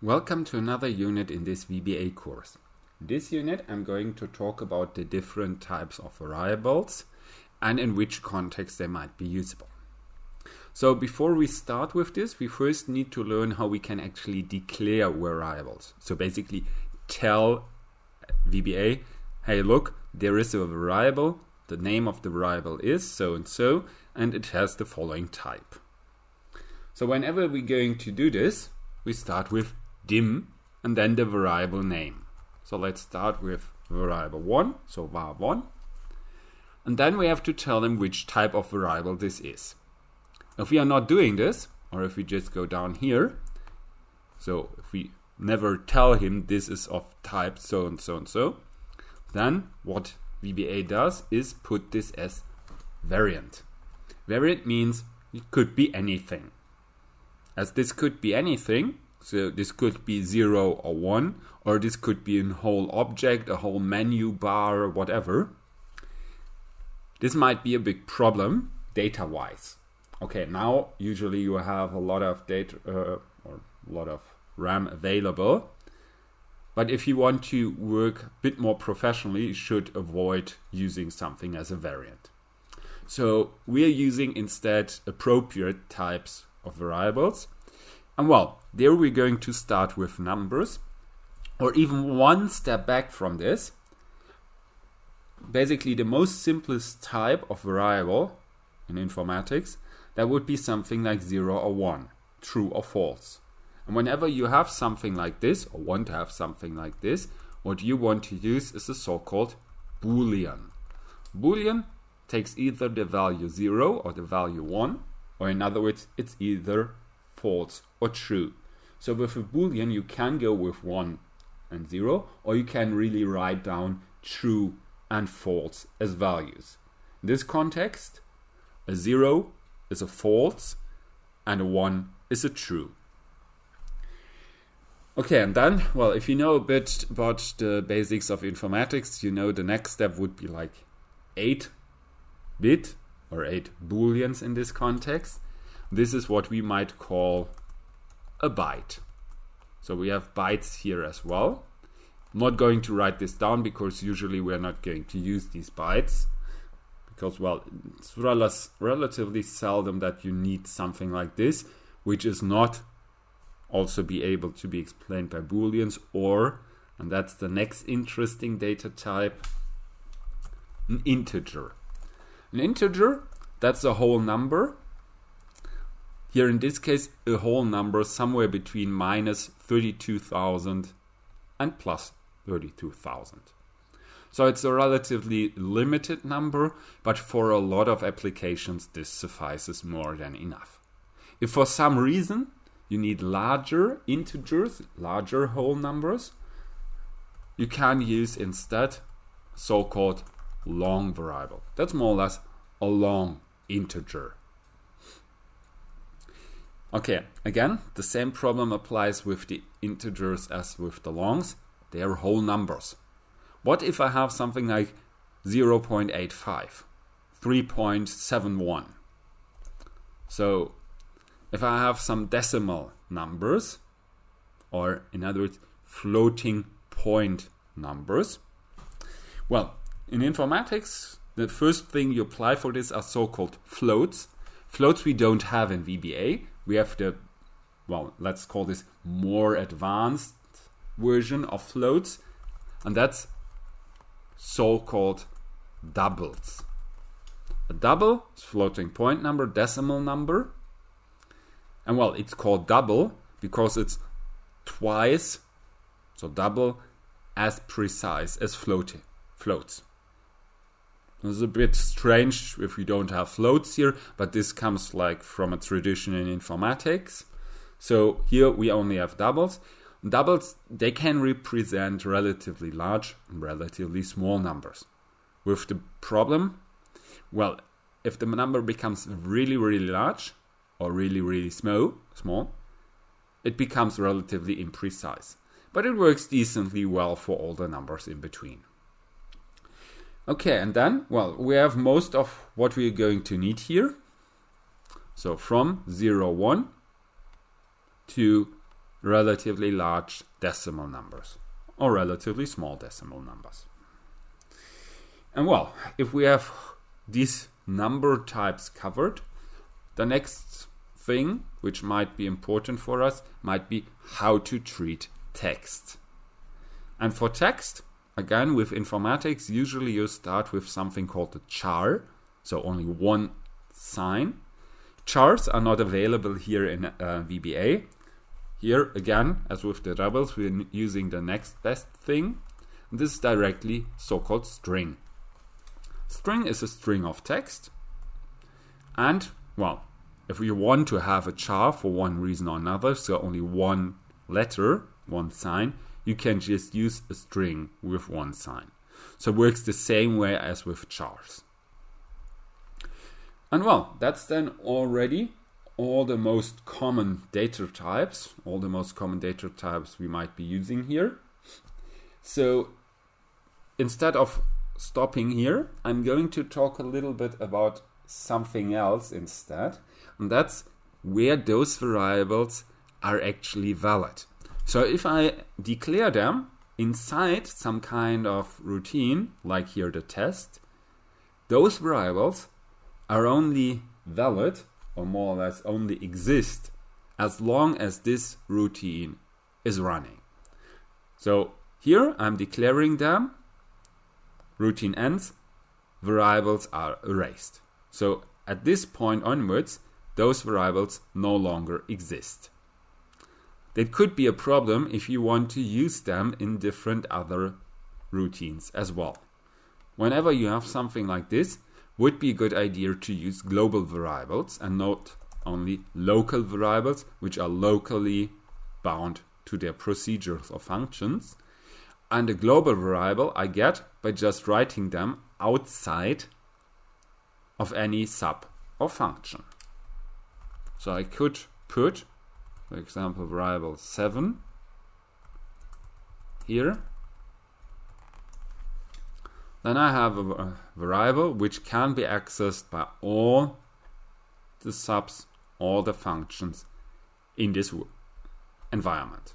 Welcome to another unit in this VBA course. In this unit I'm going to talk about the different types of variables and in which context they might be usable. So before we start with this, we first need to learn how we can actually declare variables. So basically tell VBA, hey look, there is a variable, the name of the variable is so and so, and it has the following type. So whenever we're going to do this, we start with dim and then the variable name. So let's start with variable 1, so var1, and then we have to tell them which type of variable this is. If we are not doing this, or if we just go down here, so if we never tell him this is of type so and so and so, then what VBA does is put this as variant. Variant means it could be anything. As this could be anything, so this could be 0 or 1, or this could be a whole object, a whole menu bar, or whatever. This might be a big problem data-wise. Okay, now usually you have a lot of data or a lot of RAM available, but if you want to work a bit more professionally, you should avoid using something as a variant. So we are using instead appropriate types of variables. And well, there we're going to start with numbers, or even one step back from this. Basically, the most simplest type of variable in informatics, that would be something like 0 or 1, true or false. And whenever you have something like this, or want to have something like this, what you want to use is a so-called Boolean. Boolean takes either the value 0 or the value 1, or in other words, it's either false or true. So with a Boolean you can go with 1 and 0, or you can really write down true and false as values. In this context, a 0 is a false and a 1 is a true. Okay, and then, well, if you know a bit about the basics of informatics, you know the next step would be like 8-bit or 8 Booleans in this context. This is what we might call a byte. So we have bytes here as well. I'm not going to write this down because usually we're not going to use these bytes. Because, well, it's relatively seldom that you need something like this, which is not also be able to be explained by Booleans, or, and that's the next interesting data type, an integer. An integer, that's a whole number. Here in this case, a whole number somewhere between minus 32,000 and plus 32,000. So it's a relatively limited number, but for a lot of applications this suffices more than enough. If for some reason you need larger integers, larger whole numbers, you can use instead so-called long variable. That's more or less a long integer. Okay, again, the same problem applies with the integers as with the longs. They are whole numbers. What if I have something like 0.85, 3.71? So if I have some decimal numbers, or in other words, floating point numbers, well, in informatics, the first thing you apply for this are so-called floats. Floats we don't have in VBA. We have the, well, let's call this more advanced version of floats, and that's so-called doubles. A double is floating point number, decimal number, and well, it's called double because it's twice, so double, as precise as floats. This is a bit strange if we don't have floats here, but this comes like from a tradition in informatics. So here we only have doubles. Doubles, they can represent relatively large and relatively small numbers. With the problem, well, if the number becomes really, really large or really, really small, it becomes relatively imprecise. But it works decently well for all the numbers in between. Okay, and then, well, we have most of what we're going to need here. So from 0, 1 to relatively large decimal numbers or relatively small decimal numbers. And well, if we have these number types covered, the next thing which might be important for us might be how to treat text. And for text, again, with informatics, usually you start with something called a char, so only one sign. Chars are not available here in VBA. Here, again, as with the doubles, we're using the next best thing. This is directly so-called string. String is a string of text. And, well, if we want to have a char for one reason or another, so only one letter, one sign, you can just use a string with one sign. So it works the same way as with chars. And well, that's then already all the most common data types, we might be using here. So instead of stopping here, I'm going to talk a little bit about something else instead, and that's where those variables are actually valid. So if I declare them inside some kind of routine, like here the test, those variables are only valid, or more or less only exist, as long as this routine is running. So here I'm declaring them, routine ends, variables are erased. So at this point onwards, those variables no longer exist. That could be a problem if you want to use them in different other routines as well. Whenever you have something like this, would be a good idea to use global variables and not only local variables, which are locally bound to their procedures or functions. And a global variable I get by just writing them outside of any sub or function. So I could put, for example, variable 7 here. Then I have a variable which can be accessed by all the subs, all the functions in this environment.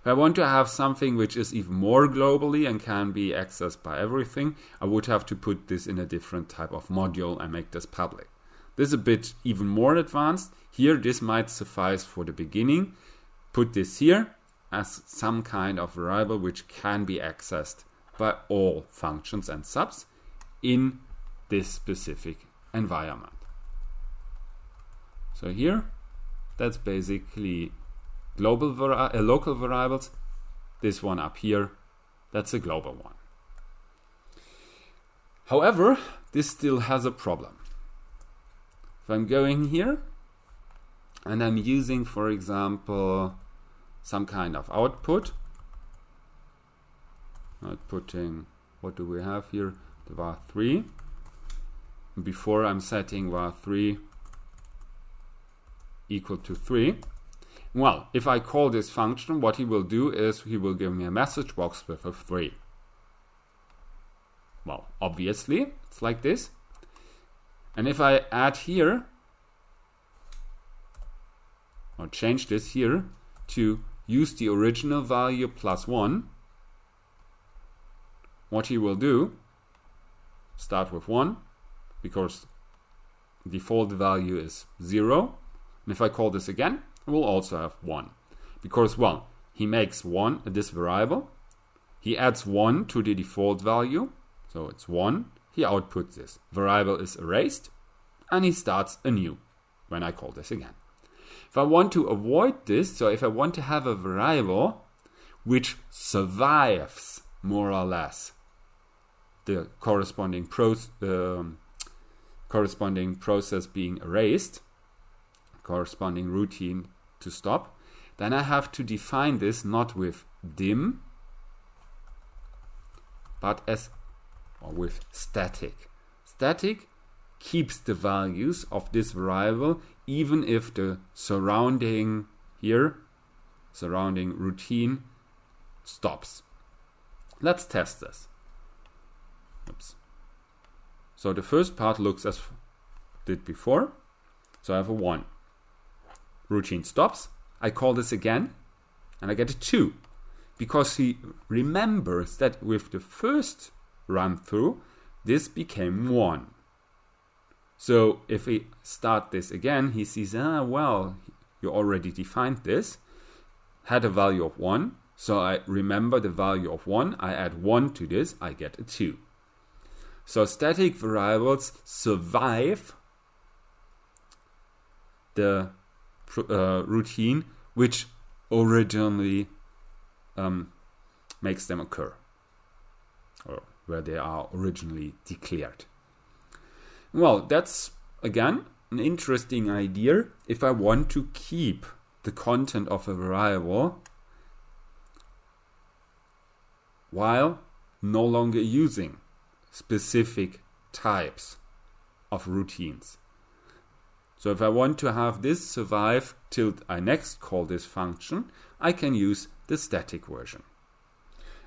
If I want to have something which is even more globally and can be accessed by everything, I would have to put this in a different type of module and make this public. This is a bit even more advanced. Here, this might suffice for the beginning. Put this here as some kind of variable which can be accessed by all functions and subs in this specific environment. So here, that's basically local variables. This one up here, that's a global one. However, this still has a problem. If I'm going here and I'm using, for example, some kind of outputting, what do we have here? The var3. Before I'm setting var3 equal to 3. Well, if I call this function, what he will do is he will give me a message box with a 3. Well, obviously, it's like this. And if I add here, or change this here to use the original value plus 1, what he will do, start with 1, because default value is 0. And if I call this again, it will also have 1. Because, well, he makes 1 this variable. He adds 1 to the default value. So it's 1. He outputs this. Variable is erased. And he starts anew when I call this again. If I want to avoid this, so if I want to have a variable which survives more or less the corresponding process being erased, corresponding routine to stop, then I have to define this not with dim, but with static. Static keeps the values of this variable even if the surrounding routine stops. Let's test this. Oops. So the first part looks as did before. So I have a 1. Routine stops. I call this again. and I get a 2. Because he remembers that with the first run through, this became 1. So if we start this again, he sees, well, you already defined this, had a value of 1. So I remember the value of 1. I add 1 to this, I get a 2. So static variables survive the routine which originally makes them occur, or where they are originally declared. Well, that's again an interesting idea if I want to keep the content of a variable while no longer using specific types of routines. So if I want to have this survive till I next call this function, I can use the static version.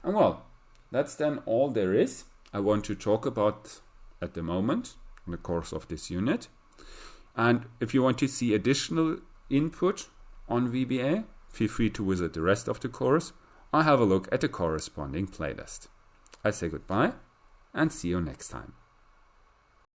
And well, that's then all there is I want to talk about at the moment in the course of this unit. And if you want to see additional input on VBA, feel free to visit the rest of the course or have a look at the corresponding playlist. I say goodbye and see you next time.